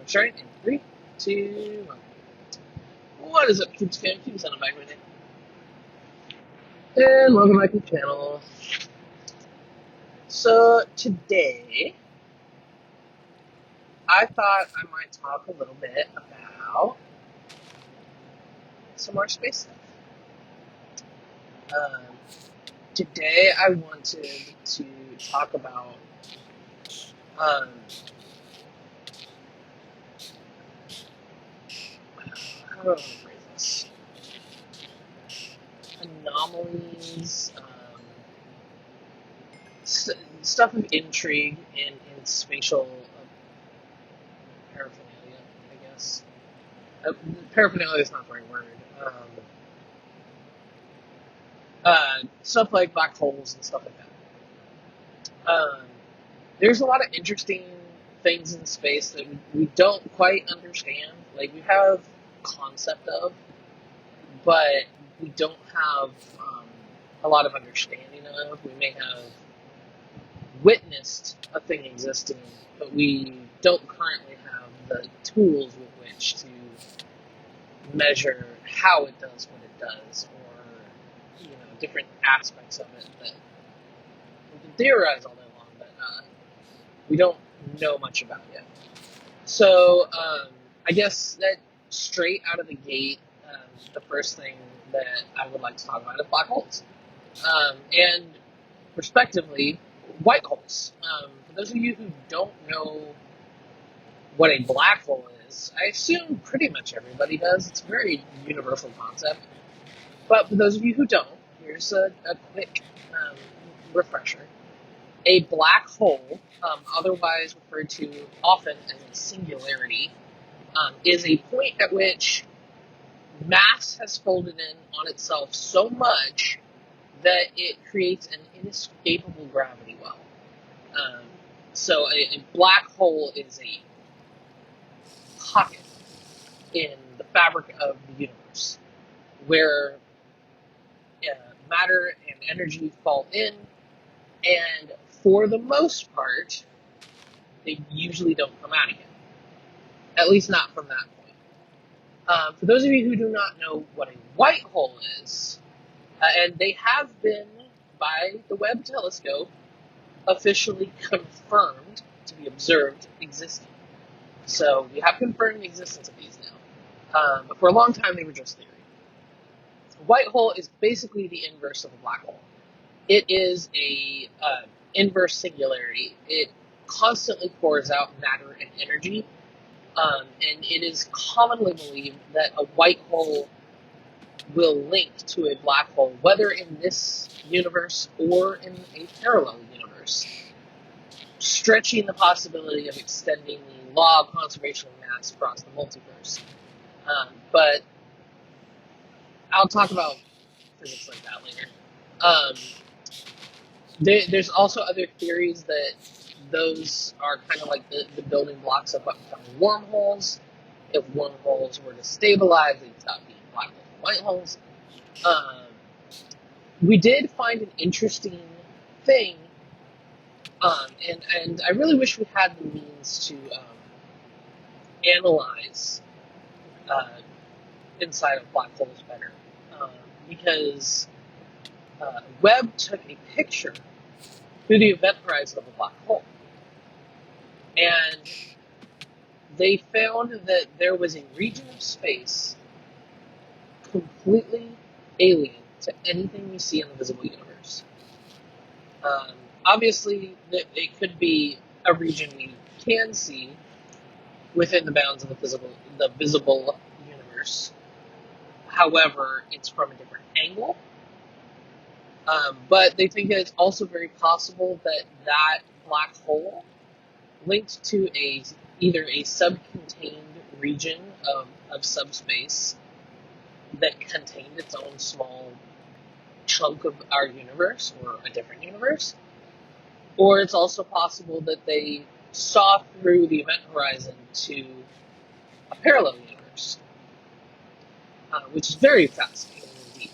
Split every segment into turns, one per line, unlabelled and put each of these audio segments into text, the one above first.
Starting in 3, 2, 1. What is up, Cubes fam? Cubes on the mic with it. And welcome back to the channel. So, today, I thought I might talk a little bit about some more space stuff. Today, I wanted to talk about how do I want to phrase this? Anomalies, stuff of intrigue in spatial paraphernalia, I guess. Paraphernalia is not the right word. Stuff like black holes and stuff like that. There's a lot of interesting things in space that we don't quite understand. Like, we have concept of, but we don't have a lot of understanding of. We may have witnessed a thing existing, but we don't currently have the tools with which to measure how it does what it does, or different aspects of it that we can theorize all day long, but we don't know much about yet. So I guess that straight out of the gate, the first thing that I would like to talk about is black holes, and respectively, white holes. For those of you who don't know what a black hole is, I assume pretty much everybody does. It's a very universal concept. But for those of you who don't, here's a quick refresher. A black hole, otherwise referred to often as a singularity, is a point at which mass has folded in on itself so much that it creates an inescapable gravity well. So a black hole is a pocket in the fabric of the universe where matter and energy fall in, and for the most part, they usually don't come out again. At least not from that point. For those of you who do not know what a white hole is, and they have been, by the Webb telescope, officially confirmed to be observed existing. So we have confirmed the existence of these now. But for a long time, they were just theory. A white hole is basically the inverse of a black hole. It is a inverse singularity. It constantly pours out matter and energy, and it is commonly believed that a white hole will link to a black hole, whether in this universe or in a parallel universe, stretching the possibility of extending the law of conservation of mass across the multiverse. But I'll talk about physics like that later. There's also other theories that those are kind of like the building blocks of what become wormholes. If wormholes were to stabilize, they'd stop being black holes and white holes. We did find an interesting thing, and I really wish we had the means to analyze inside of black holes better, because Webb took a picture through the event horizon of a black hole, and they found that there was a region of space completely alien to anything we see in the visible universe. Obviously, it could be a region we can see within the bounds of the visible universe. However, it's from a different angle. But they think that it's also very possible that that black hole linked to either a subcontained region of subspace that contained its own small chunk of our universe or a different universe, or it's also possible that they saw through the event horizon to a parallel universe, which is very fascinating indeed.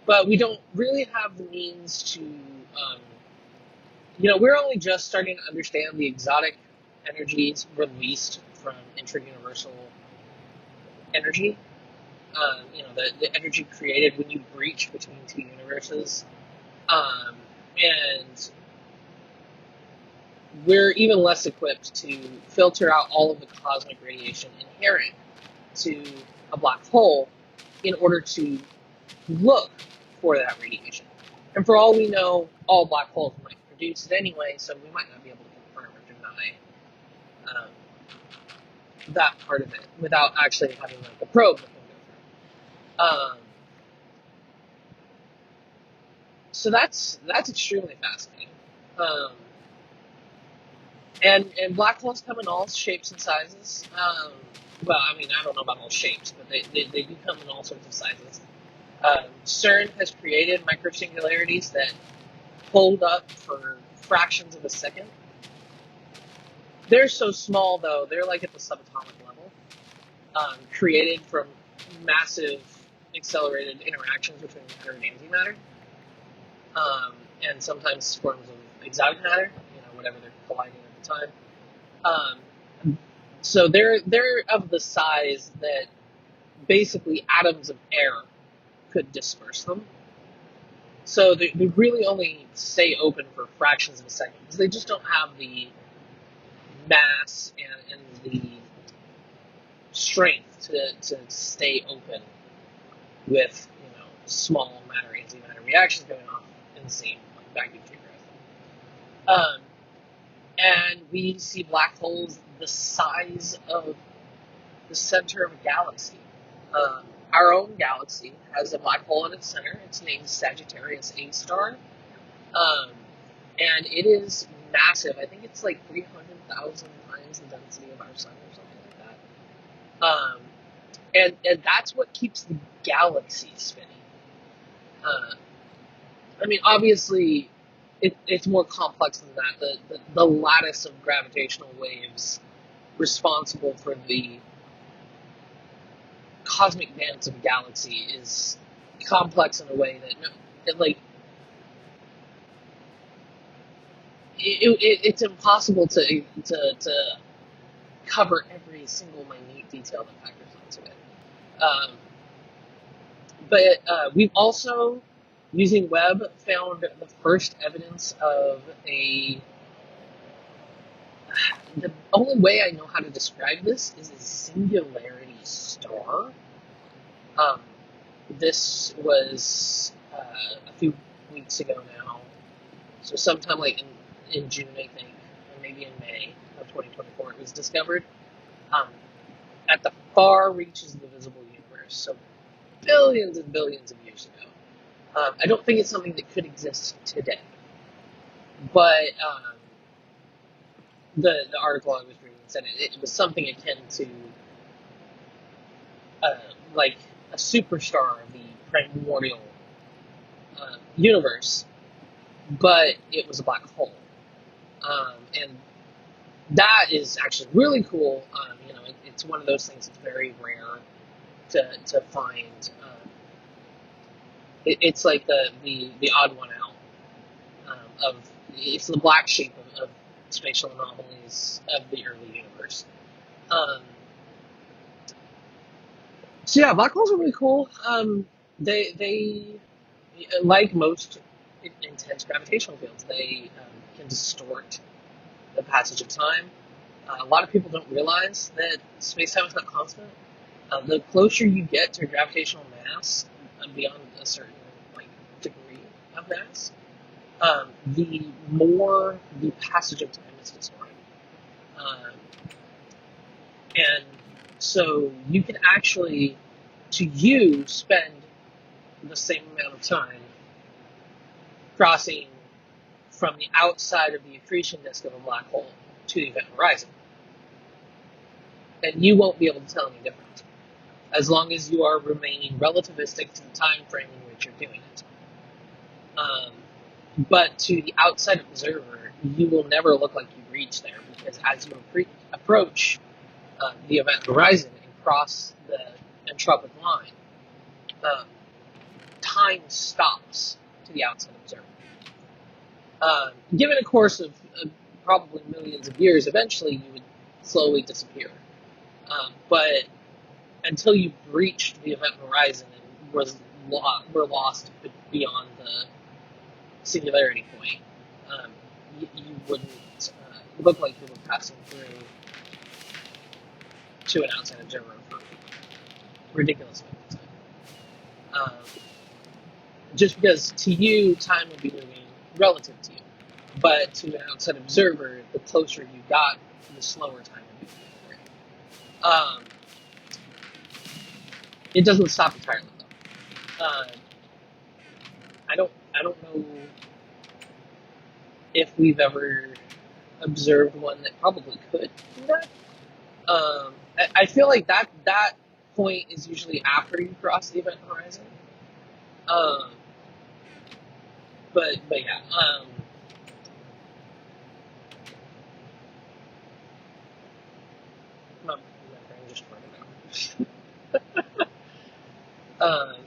But we don't really have the means to, we're only just starting to understand the exotic energies released from intra-universal energy. The energy created when you breach between two universes. And we're even less equipped to filter out all of the cosmic radiation inherent to a black hole in order to look for that radiation. And for all we know, all black holes might produce it anyway, so we might not be able to confirm or deny that part of it without actually having like a probe that can go through. So that's extremely fascinating. And black holes come in all shapes and sizes. Well, I mean, I don't know about all shapes, but they do come in all sorts of sizes. CERN has created microsingularities that hold up for fractions of a second. They're so small, though, they're like at the subatomic level, created from massive accelerated interactions between matter and antimatter, and sometimes forms of exotic matter, whatever they're colliding at the time. So they're of the size that basically atoms of air could disperse them. So they really only stay open for fractions of a second because they just don't have the mass and the strength to stay open with small matter antimatter reactions going on in the same vacuum chamber. And we see black holes the size of the center of a galaxy. Our own galaxy has a black hole in its center. It's named Sagittarius A star. And it is massive. I think it's like 300,000 times the density of our sun or something like that. And that's what keeps the galaxy spinning. I mean, obviously, it's more complex than that. The lattice of gravitational waves responsible for the cosmic dance of a galaxy is complex in a way that it's impossible to cover every single minute detail that factors into it. But we've also, using Webb, found the first evidence of the only way I know how to describe this is a singularity star. This was a few weeks ago now, so sometime like in June, I think, or maybe in May of 2024, it was discovered at the far reaches of the visible universe, so billions and billions of years ago. I don't think it's something that could exist today, but the article I was reading said it was something akin to like a superstar of the primordial universe, but it was a black hole. And that is actually really cool. It's one of those things that's very rare to find. It's like the odd one out it's the black sheep of spatial anomalies of the early universe. So yeah, black holes are really cool. They like most intense gravitational fields, they can distort the passage of time. A lot of people don't realize that space-time is not constant. The closer you get to gravitational mass, beyond a certain degree of mass, the more the passage of time is distorted. And so you can actually, spend the same amount of time crossing from the outside of the accretion disk of a black hole to the event horizon. And you won't be able to tell any difference, as long as you are remaining relativistic to the time frame in which you're doing it. But to the outside observer, you will never look like you reached there, because as you approach the event horizon and cross the entropic line, time stops to the outside observer. Given a course of probably millions of years, eventually you would slowly disappear. But until you breached the event horizon and were lost beyond the singularity point, you wouldn't look like you were passing through to an outside observer for ridiculous amounts of time. Just because to you, time would be moving relative to you. But to an outside observer, the closer you got, the slower time would be moving for you. It doesn't stop entirely though. I don't know if we've ever observed one that probably could do that. I feel like that point is usually after you cross the event horizon. Um, but yeah. My brain just farted out.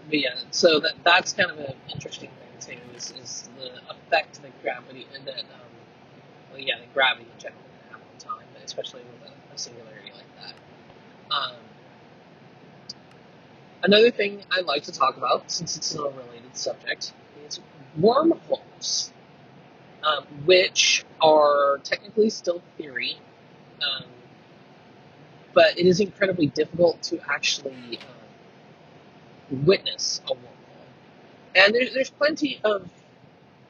But yeah, so that's kind of an interesting thing too, is the effect that gravity and that that gravity in general can have on time, especially with a singularity like that. Another thing I'd like to talk about, since it's a related subject, is wormholes, which are technically still theory, um, but it is incredibly difficult to actually witness a wormhole. And there's plenty of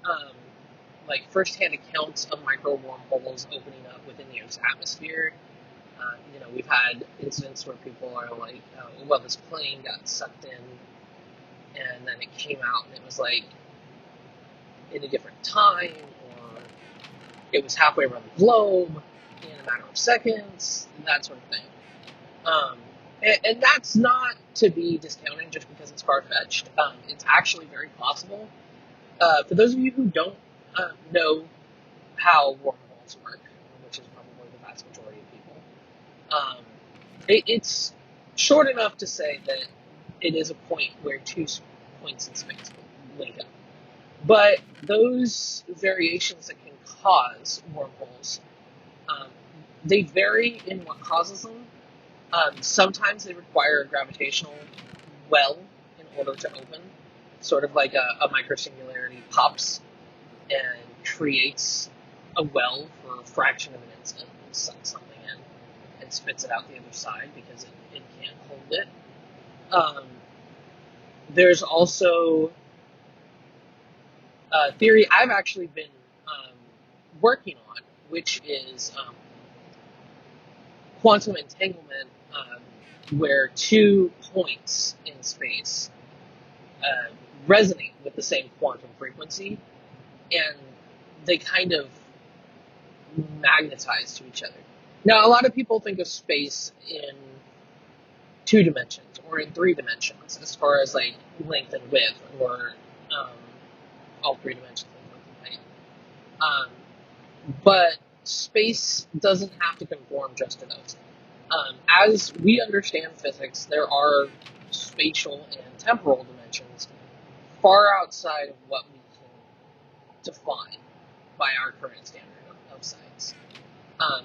um, like firsthand accounts of micro wormholes opening up within the Earth's atmosphere. We've had incidents where people are like, well, this plane got sucked in, and then it came out, and it was like in a different time, or it was halfway around the globe in a matter of seconds, that sort of thing. And that's not to be discounting just because it's far-fetched. It's actually very possible. For those of you who don't know how wormholes work, which is probably the vast majority of people, it's short enough to say that it is a point where two points in space link up. But those variations that can cause wormholes, um, they vary in what causes them. Sometimes they require a gravitational well in order to open, sort of like a microsingularity pops and creates a well for a fraction of an instant and sucks something in and spits it out the other side because it can't hold it. There's also a theory I've actually been working on, which is quantum entanglement, where two points in space resonate with the same quantum frequency, and they kind of magnetize to each other. Now, a lot of people think of space in 2 dimensions or in 3 dimensions, as far as like length and width, or all 3 dimensions of length and height. But space doesn't have to conform just to those. As we understand physics, there are spatial and temporal dimensions far outside of what we can define by our current standard of science.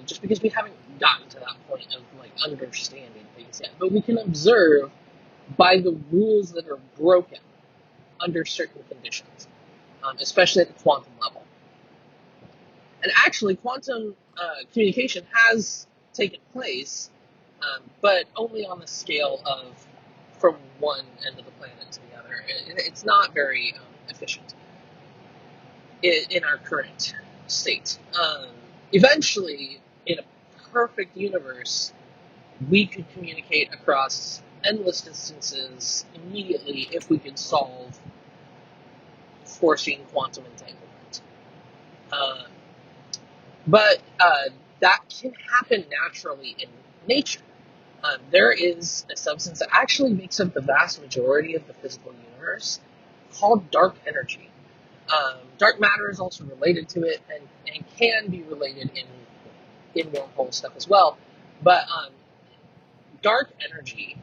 Just because we haven't gotten to that point of like understanding things yet, but we can observe by the rules that are broken under certain conditions, especially at the quantum level. And actually, quantum communication has taken place, but only on the scale of from one end of the planet to the other. It's not very efficient in our current state. Eventually, in a perfect universe, we could communicate across endless distances immediately if we could solve forcing quantum entanglement. But that can happen naturally in nature. There is a substance that actually makes up the vast majority of the physical universe called dark energy. Dark matter is also related to it and can be related in wormhole stuff as well. But dark energy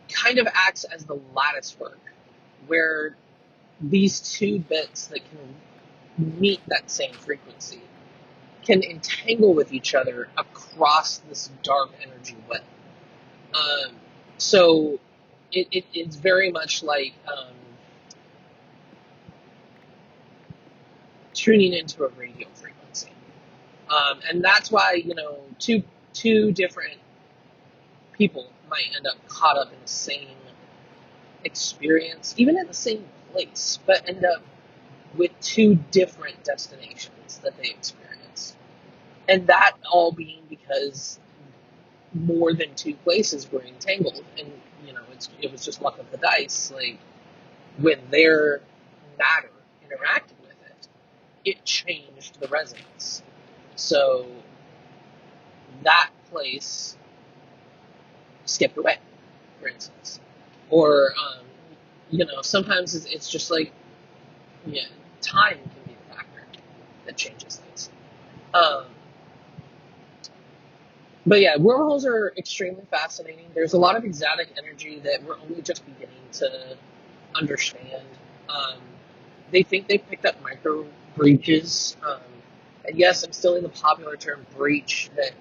kind of acts as the lattice work, where these two bits that can meet that same frequency can entangle with each other across this dark energy web. So it's very much like tuning into a radio frequency. And that's why, two different people might end up caught up in the same experience, even in the same place, but end up with two different destinations that they experience. And that all being because more than two places were entangled. And, it was just luck of the dice. Like, when their matter interacted with it, it changed the resonance. So that place skipped away, for instance. Or, sometimes it's just like, time can be the factor that changes things. But yeah, wormholes are extremely fascinating. There's a lot of exotic energy that we're only just beginning to understand. They think they picked up micro breaches. And yes, I'm stealing the popular term breach that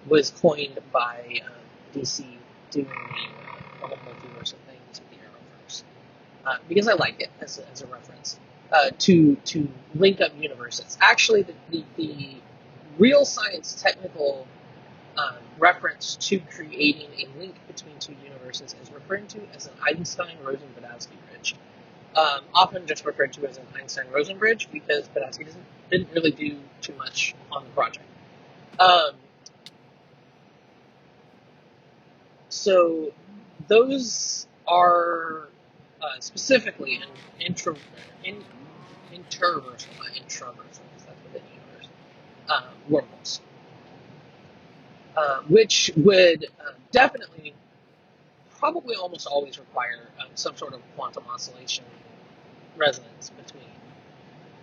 was coined by DC doing the whole multiverse of things with the Arrowverse. Because I like it as a reference to link up universes. Actually, the real science technical reference to creating a link between two universes is referred to as an Einstein-Rosen-Badowski bridge. Often just referred to as an Einstein-Rosen bridge because Badowski didn't really do too much on the project. So those are specifically interversal, not intraversal, because that's within the universe, wormholes. Which would definitely, probably almost always require some sort of quantum oscillation resonance between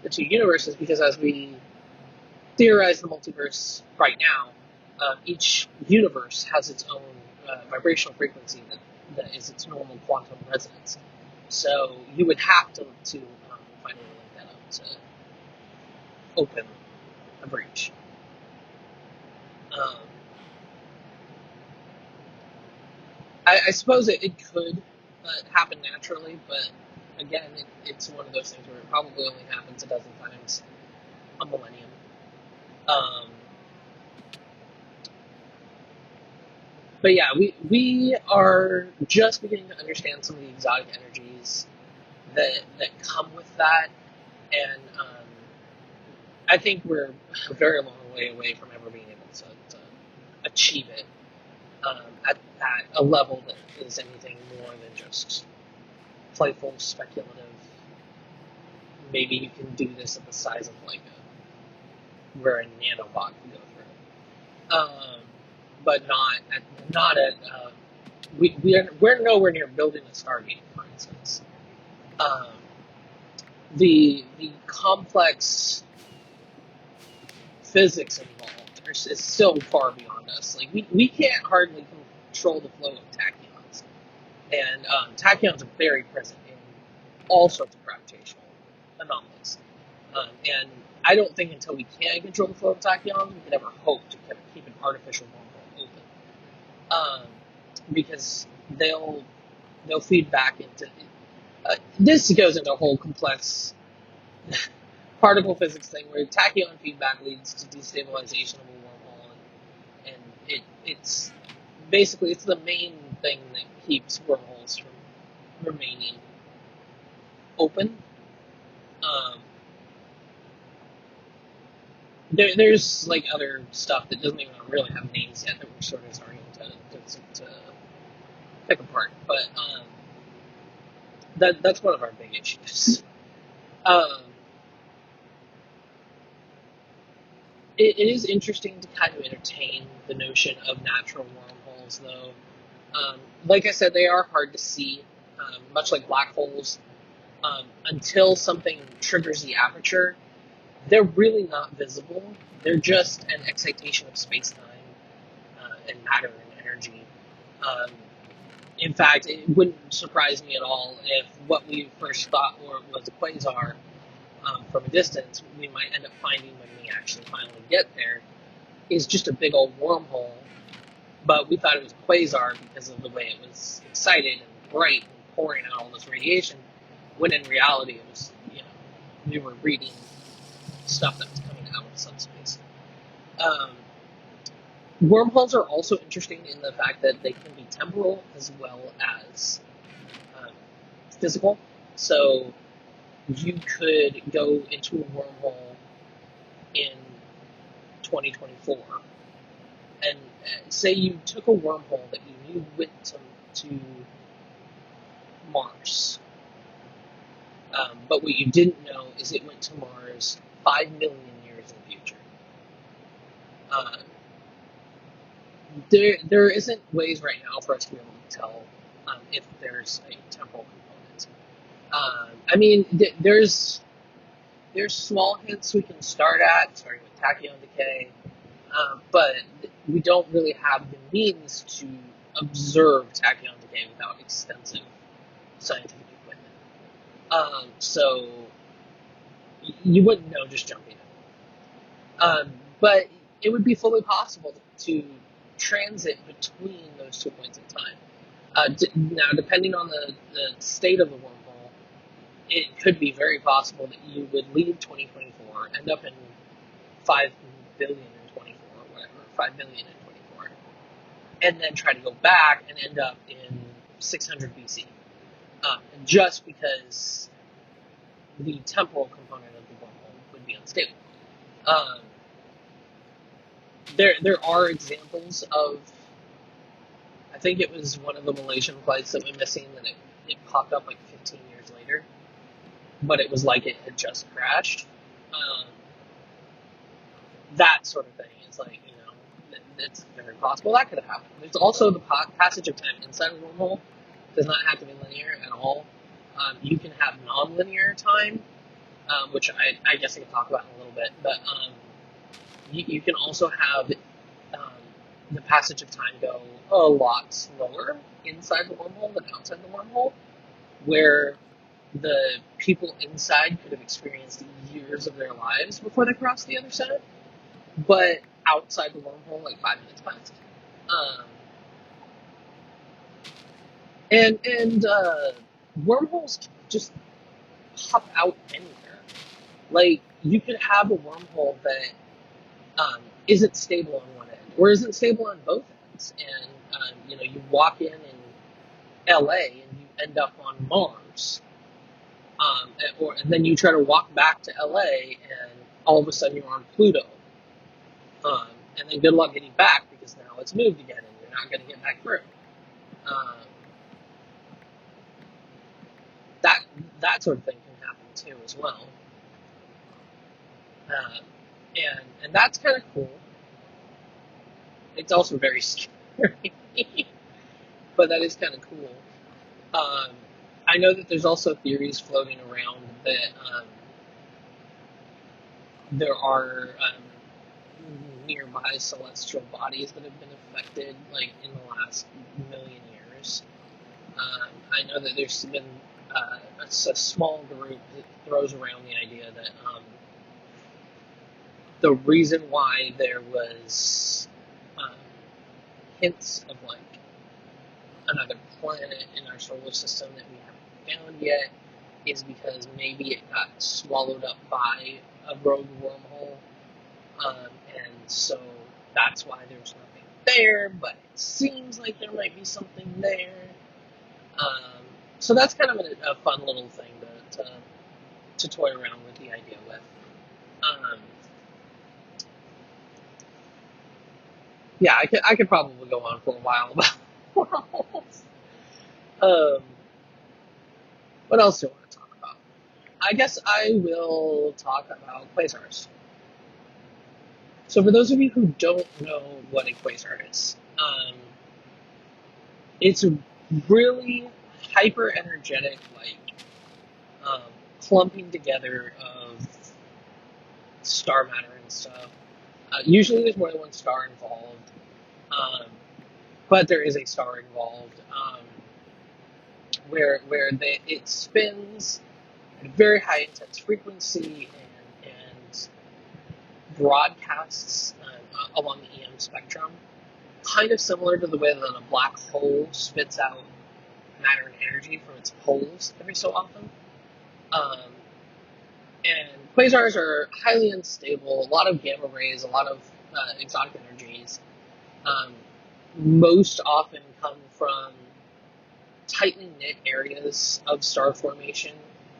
the two universes, because as we theorize the multiverse right now, each universe has its own vibrational frequency that is its normal quantum resonance. So you would have to find a way to link that up to open a breach. I suppose it could happen naturally, but again, it's one of those things where it probably only happens a dozen times a millennium. But yeah, we are just beginning to understand some of the exotic energies that come with that, and I think we're a very long way away from ever being able to achieve it at a level that is anything more than just playful, speculative. Maybe you can do this at the size of like where a nanobot can go through, but not at we're nowhere near building a Stargate, for instance. The complex physics involved is still far beyond us. Like we can't hardly control the flow of tachyons, and tachyons are very present in all sorts of gravitational anomalies. And I don't think until we can control the flow of tachyons, we can ever hope to keep an artificial wormhole open, because they'll feed back into. This goes into a whole complex particle physics thing where tachyon feedback leads to destabilization of a wormhole, and it's basically it's the main thing that keeps wormholes from remaining open. There's like other stuff that doesn't even really have names yet that we're sort of starting to pick apart, but that's one of our big issues. It is interesting to kind of entertain the notion of natural wormholes, though. Like I said, they are hard to see, much like black holes. Until something triggers the aperture, they're really not visible. They're just an excitation of space-time and matter and energy. In fact, it wouldn't surprise me at all if what we first thought was a quasar from a distance, we might end up finding when we actually finally get there is just a big old wormhole. But we thought it was a quasar because of the way it was excited and bright and pouring out all this radiation, when in reality it was, we were reading stuff that was coming out of subspace. Um, Wormholes are also interesting in the fact that they can be temporal as well as um, physical. So you could go into a wormhole in 2024, and say you took a wormhole that you knew went to Mars, but what you didn't know is it went to Mars 5 million years in the future. Um, there isn't ways right now for us to be able to tell if there's a temporal component. I mean, there's small hints we can start at, starting with tachyon decay, but we don't really have the means to observe tachyon decay without extensive scientific equipment. So you wouldn't know just jumping in. But it would be fully possible to transit between those 2 points in time. Now, depending on the state of the wormhole, it could be very possible that you would leave 2024, end up in 5 billion in 24, or whatever, 5 billion in 24, and then try to go back and end up in 600 BC, just because the temporal component of the wormhole would be unstable. There are examples of, I think it was one of the Malaysian flights that went missing, that it popped up like 15 years later, but it was like it had just crashed. That sort of thing is like, it's very possible that could have happened. There's also the passage of time inside of a wormhole. Does not have to be linear at all. You can have non-linear time, which I guess I can talk about in a little bit, but you can also have the passage of time go a lot slower inside the wormhole than outside the wormhole, where the people inside could have experienced years of their lives before they crossed the other side, but outside the wormhole, like 5 minutes passed. And wormholes just pop out anywhere. Like, you could have a wormhole that isn't stable on one end, or isn't stable on both ends, and you walk in LA and you end up on Mars, and then you try to walk back to LA and all of a sudden you're on Pluto, and then good luck getting back, because now it's moved again and you're not going to get back through. Um, that sort of thing can happen too as well, and that's kind of cool. It's also very scary, but that is kind of cool. I know that there's also theories floating around that there are nearby celestial bodies that have been affected, like, in the last million years. I know that there's been a small group that throws around the idea that the reason why there was hints of, like, another planet in our solar system that we haven't found yet is because maybe it got swallowed up by a rogue wormhole, and so that's why there's nothing there, but it seems like there might be something there. So that's kind of a fun little thing to toy around with the idea with. Yeah, I could probably go on for a while about wormholes. What else do I want to talk about? I guess I will talk about quasars. So for those of you who don't know what a quasar is, it's a really hyper energetic, like, clumping together of star matter and stuff. Usually there's more than one star involved, but there is a star involved, where it spins at a very high intense frequency and broadcasts along the EM spectrum, kind of similar to the way that a black hole spits out matter and energy from its poles every so often. And quasars are highly unstable, a lot of gamma rays, a lot of exotic energies. Most often come from tightly knit areas of star formation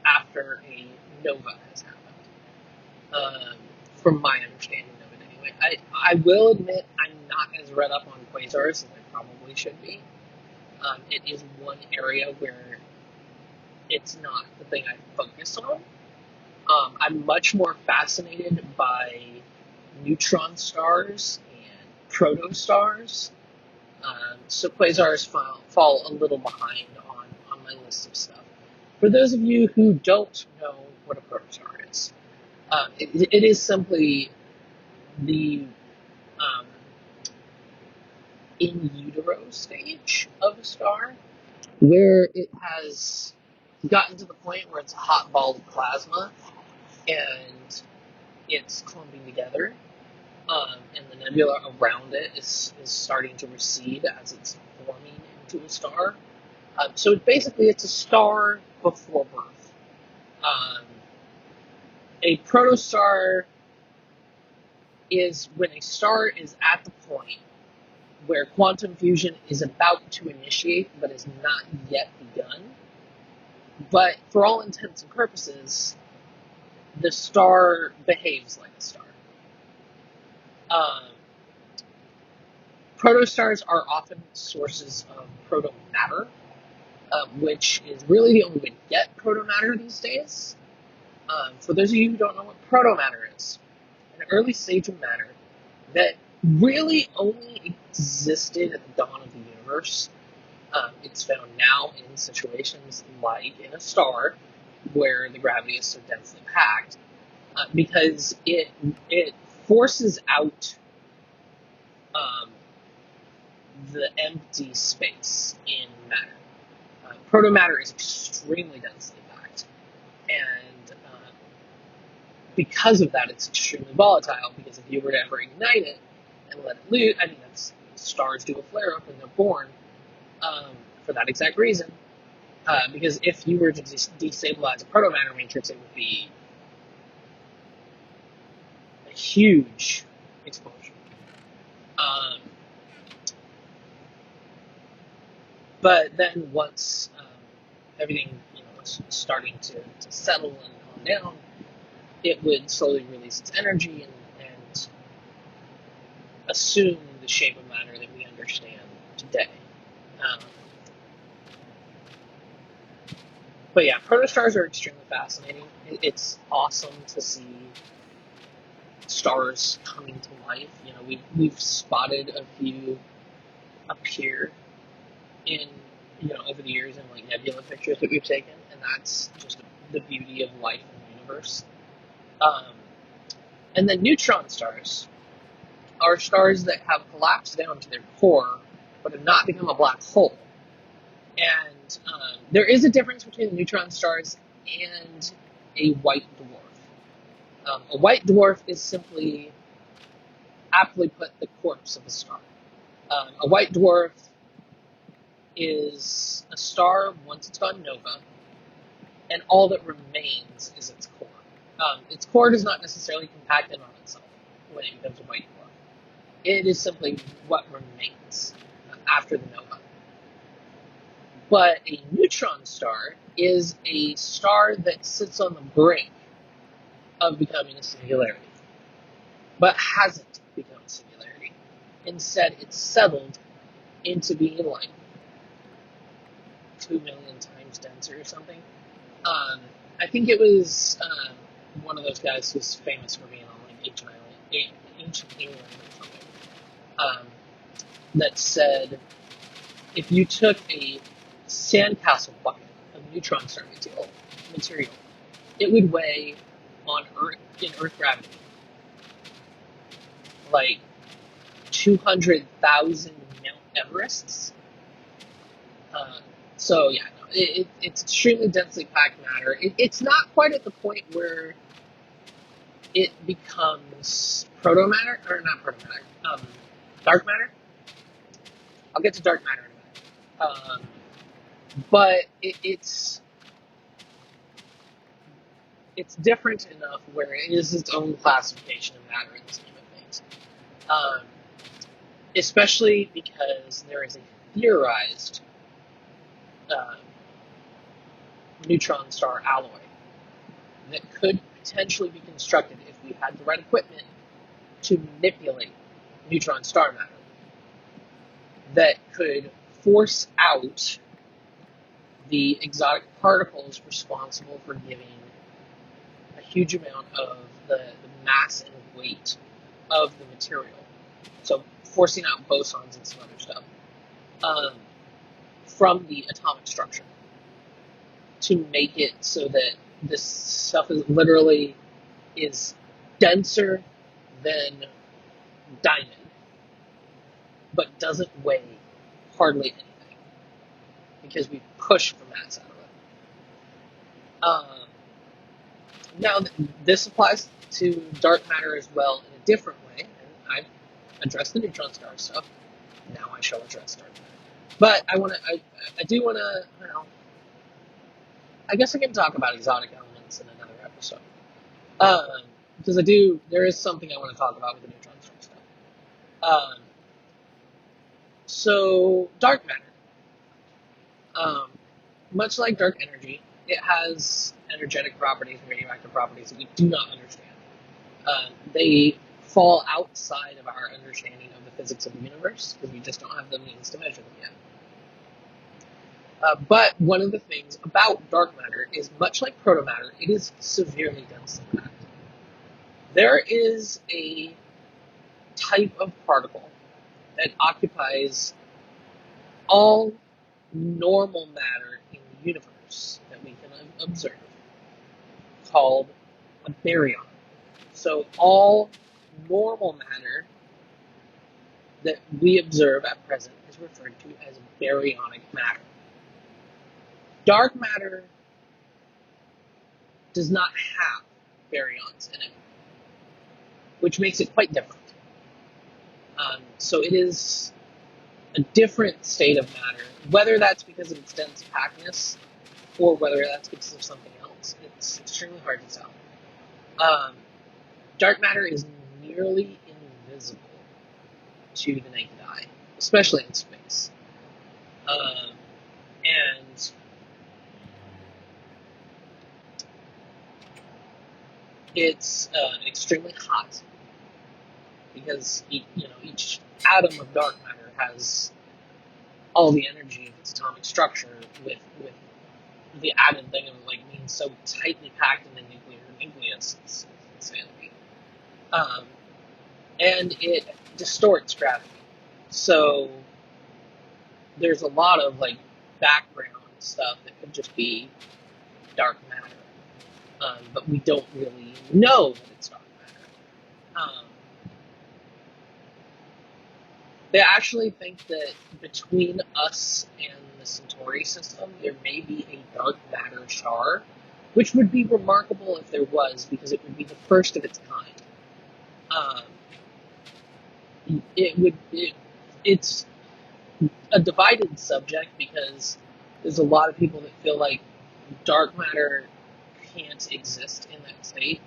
after a nova has happened. From my understanding of it, anyway. I will admit I'm not as read up on quasars as I probably should be. It is one area where it's not the thing I focus on. I'm much more fascinated by neutron stars and protostars. So quasars fall a little behind on my list of stuff. For those of you who don't know what a protostar is, it is simply the in utero stage of a star, where it has gotten to the point where it's a hot ball of plasma and it's clumping together, and the nebula around it is starting to recede as it's forming into a star. So basically, it's a star before birth. A protostar is when a star is at the point where quantum fusion is about to initiate but is not yet begun. But for all intents and purposes, the star behaves like a star. Protostars are often sources of protomatter, which is really the only way to get protomatter these days. For those of you who don't know what protomatter is, an early stage of matter that really only existed at the dawn of the universe. It's found now in situations like in a star, where the gravity is so densely packed, because it forces out the empty space in matter. Protomatter is extremely densely packed, and because of that, it's extremely volatile, because if you were to ever ignite it and let it loose, stars do a flare-up when they're born, for that exact reason. Because if you were to destabilize a protomatter matrix, it would be a huge explosion. But then once everything was starting to settle and calm down, it would slowly release its energy and assume the shape of matter that we understand today. But yeah, protostars are extremely fascinating. It's awesome to see stars coming to life. We've spotted a few appear in over the years in like nebula pictures that we've taken, and that's just the beauty of life in the universe. And then neutron stars are stars that have collapsed down to their core, but have not become a black hole. And there is a difference between neutron stars and a white dwarf. A white dwarf is simply, aptly put, the corpse of a star. A white dwarf is a star once it's gone nova, and all that remains is its core. Its core does not necessarily compact in on itself when it becomes a white dwarf. It is simply what remains after the nova. But a neutron star is a star that sits on the brink of becoming a singularity, but hasn't become a singularity. Instead, it's settled into being like 2 million times denser or something. I think it was one of those guys who's famous for being on like Ancient Alien or something, that said if you took a sandcastle bucket of neutron star material, it would weigh on Earth, in Earth gravity, like 200,000 Mount Everests. So yeah, no, it's extremely densely packed matter. It's not quite at the point where it becomes protomatter, or not protomatter, dark matter. I'll get to dark matter in a minute. But it's different enough where it is its own classification of matter in the scheme of things. Um, Especially because there is a theorized uh, neutron star alloy that could potentially be constructed if we had the right equipment to manipulate neutron star matter that could force out the exotic particles responsible for giving a huge amount of the mass and weight of the material. So forcing out bosons and some other stuff from the atomic structure to make it so that this stuff is literally is denser than diamond, but doesn't weigh hardly anything because we push the mass out of it. Now, this applies to dark matter as well in a different way, and I've addressed the neutron star stuff. Now I shall address dark matter. But I do want to, I guess I can talk about exotic elements in another episode. Because there is something I want to talk about with the neutron star stuff. So, dark matter. Much like dark energy, it has energetic properties and radioactive properties that we do not understand. They fall outside of our understanding of the physics of the universe because we just don't have the means to measure them yet. But one of the things about dark matter is, much like protomatter, it is severely densely packed. There is a type of particle that occupies all normal matter in the universe that we can observe, called a baryon. So all normal matter that we observe at present is referred to as baryonic matter. Dark matter does not have baryons in it, which makes it quite different. So it is a different state of matter, whether that's because of its dense packedness or whether that's because of something else. It's extremely hard to tell. Dark matter is nearly invisible to the naked eye, especially in space. And it's extremely hot because each atom of dark matter has all the energy of its atomic structure with the added thing of being so tightly packed in the nuclear nucleus. It's insanity. And it distorts gravity. So there's a lot of background stuff that could just be dark matter, but we don't really know that it's dark matter. They actually think that between us and the Centauri system, there may be a dark matter star, which would be remarkable if there was, because it would be the first of its kind. It's a divided subject because there's a lot of people that feel like dark matter can't exist in that state,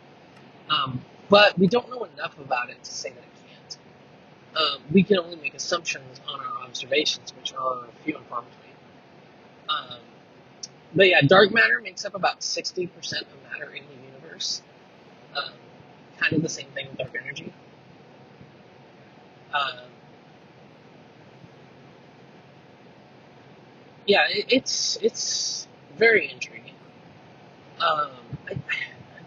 but we don't know enough about it to say that it can't. We can only make assumptions on our observations, which are few and far between. But yeah, dark matter makes up about 60% of matter in the universe. Kind of the same thing with dark energy. Yeah, it's very intriguing. I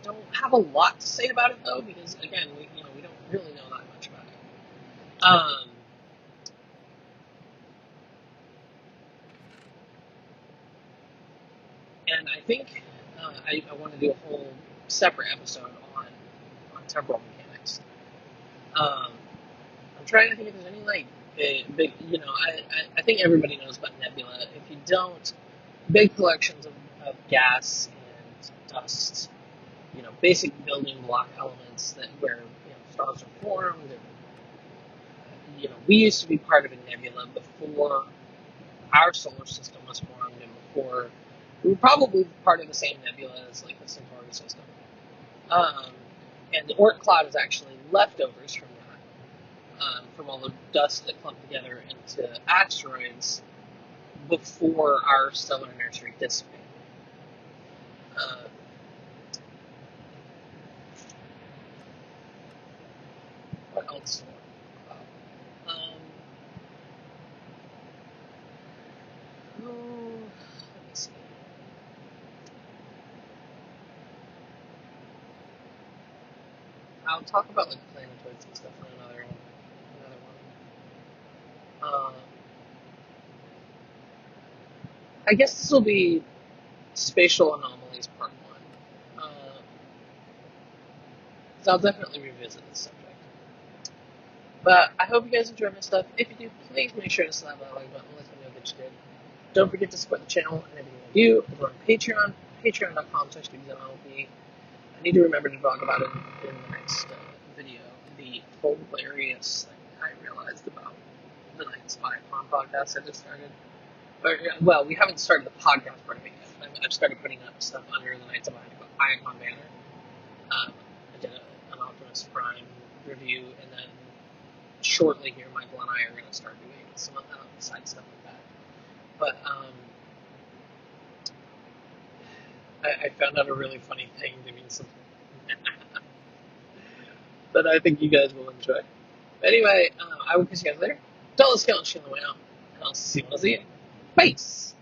don't have a lot to say about it though, because again, we don't really know that much about it. And I think I want to do a whole separate episode on temporal mechanics. I'm trying to think if there's any big, I think everybody knows about nebula. If you don't, big collections of gas and dust, basic building block elements that where stars are formed. And we used to be part of a nebula before our solar system was formed, and before we were probably part of the same nebula as like the Centauri system. Um, and the Oort cloud is actually leftovers from that, from all the dust that clumped together into asteroids before our stellar inertia dissipated. What else do I want to talk about? Let me see. I'll talk about like planetoids and stuff in another one. I guess this will be spatial anomalies part one. So I'll definitely revisit this subject. But I hope you guys enjoy my stuff. If you do, please make sure to slap that like button. Let me know that you did. Don't forget to support the channel and everything I do over on Patreon, patreon.com/DBZMLP. I need to remember to talk about it in the next video. The hilarious thing I realized about the Night Spy Con podcast I just started. Well, we haven't started the podcast part of it yet. I've started putting up stuff under the Knights of Iacon banner. I did an Optimus Prime review, and then shortly here, Michael and I are going to start doing some side stuff like that. But I found out a really funny thing doing something that I think you guys will enjoy. But anyway, I will catch you guys later. Don't let skeleton on the way out, and I'll see you. Peace!